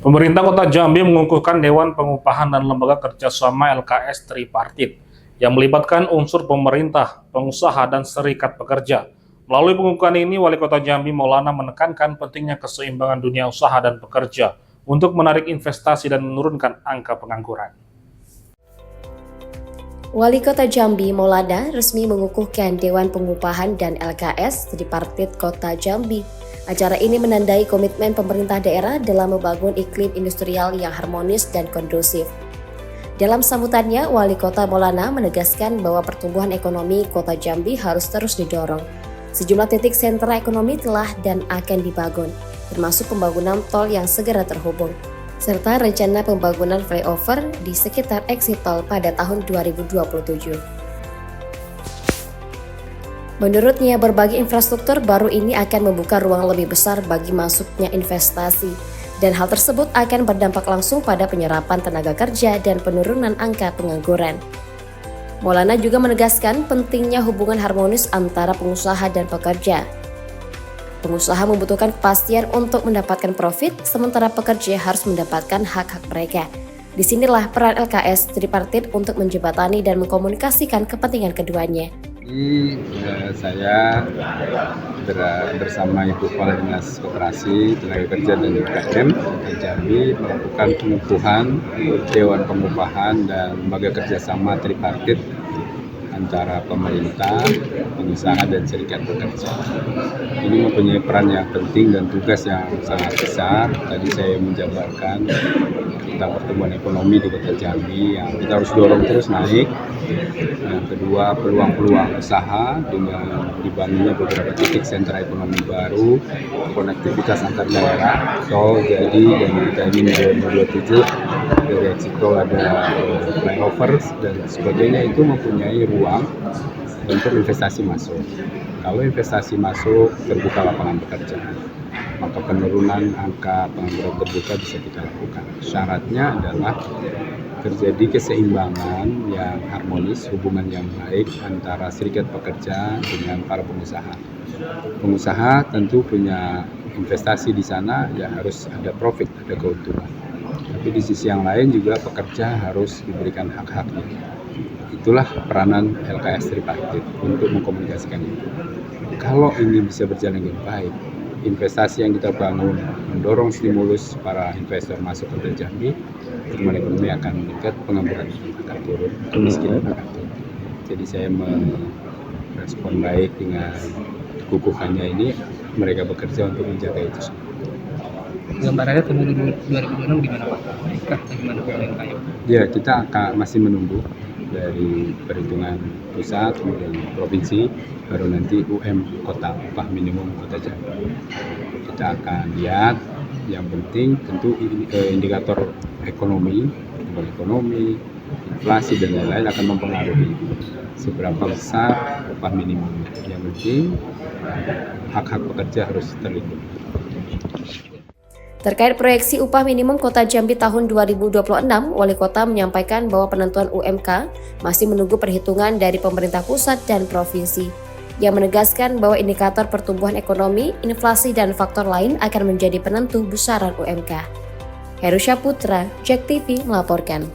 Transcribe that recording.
Pemerintah Kota Jambi mengukuhkan Dewan Pengupahan dan Lembaga Kerjasama LKS Tripartit yang melibatkan unsur pemerintah, pengusaha, dan serikat pekerja. Melalui pengukuhan ini, Wali Kota Jambi Maulana menekankan pentingnya keseimbangan dunia usaha dan pekerja untuk menarik investasi dan menurunkan angka pengangguran. Wali Kota Jambi Maulana resmi mengukuhkan Dewan Pengupahan dan LKS Tripartit Kota Jambi. Acara ini menandai komitmen pemerintah daerah dalam membangun iklim industrial yang harmonis dan kondusif. Dalam sambutannya, Wali Kota Maulana menegaskan bahwa pertumbuhan ekonomi Kota Jambi harus terus didorong. Sejumlah titik sentra ekonomi telah dan akan dibangun, termasuk pembangunan tol yang segera terhubung, serta rencana pembangunan flyover di sekitar exit tol pada tahun 2027. Menurutnya, berbagai infrastruktur baru ini akan membuka ruang lebih besar bagi masuknya investasi, dan hal tersebut akan berdampak langsung pada penyerapan tenaga kerja dan penurunan angka pengangguran. Maulana juga menegaskan pentingnya hubungan harmonis antara pengusaha dan pekerja. Pengusaha membutuhkan kepastian untuk mendapatkan profit, sementara pekerja harus mendapatkan hak-hak mereka. Disinilah peran LKS Tripartit untuk menjembatani dan mengkomunikasikan kepentingan keduanya. Saya bersama Ibu Kepala Dinas Koperasi, Tenaga Kerja dan UKM Jambi melakukan pengukuhan Dewan Pengupahan dan Lembaga Kerjasama Tripartit antara pemerintah, pengusaha, dan serikat pekerja. Ini mempunyai peran yang penting dan tugas yang sangat besar. Tadi saya menjabarkan tentang pertumbuhan ekonomi di Kota Jambi yang kita harus dorong terus naik. Yang kedua, peluang-peluang usaha dengan dibangunnya beberapa titik sentra ekonomi baru, konektivitas antar daerah, tol jadi dan kita ingin 2027 dari exit tol ada flyover dan sebagainya, itu mempunyai ruang untuk investasi masuk. Kalau investasi masuk, terbuka lapangan pekerjaan, maka penurunan angka pengangguran terbuka bisa kita lakukan. Syaratnya adalah terjadi keseimbangan yang harmonis, hubungan yang baik antara serikat pekerja dengan para pengusaha. Pengusaha tentu punya investasi di sana, ya harus ada profit, ada keuntungan. Tapi di sisi yang lain juga pekerja harus diberikan hak-haknya. Itulah peranan LKS Tripartit untuk mengkomunikasikan itu. Kalau ini bisa berjalan dengan baik, investasi yang kita bangun mendorong stimulus para investor masuk ke Kota Jambi, pertumbuhan ekonomi akan meningkat, pengangguran akan turun, kemiskinan akan turun. Jadi saya merespon baik dengan kukuhannya ini, mereka bekerja untuk menjaga itu semua. Gambarannya tahun 2026 gimana Pak? Baikah atau gimana pemerintah? Ya, kita masih menunggu dari perhitungan pusat, kemudian provinsi, baru nanti kota, upah minimum Kota Jambi. Kita akan lihat, yang penting tentu indikator ekonomi, inflasi dan lain-lain akan mempengaruhi seberapa besar upah minimum. Yang penting hak-hak pekerja harus terlindungi. Terkait proyeksi upah minimum Kota Jambi tahun 2026, Wali Kota menyampaikan bahwa penentuan UMK masih menunggu perhitungan dari pemerintah pusat dan provinsi. Ia menegaskan bahwa indikator pertumbuhan ekonomi, inflasi, dan faktor lain akan menjadi penentu besaran UMK. Herusha Putra, JEK TV melaporkan.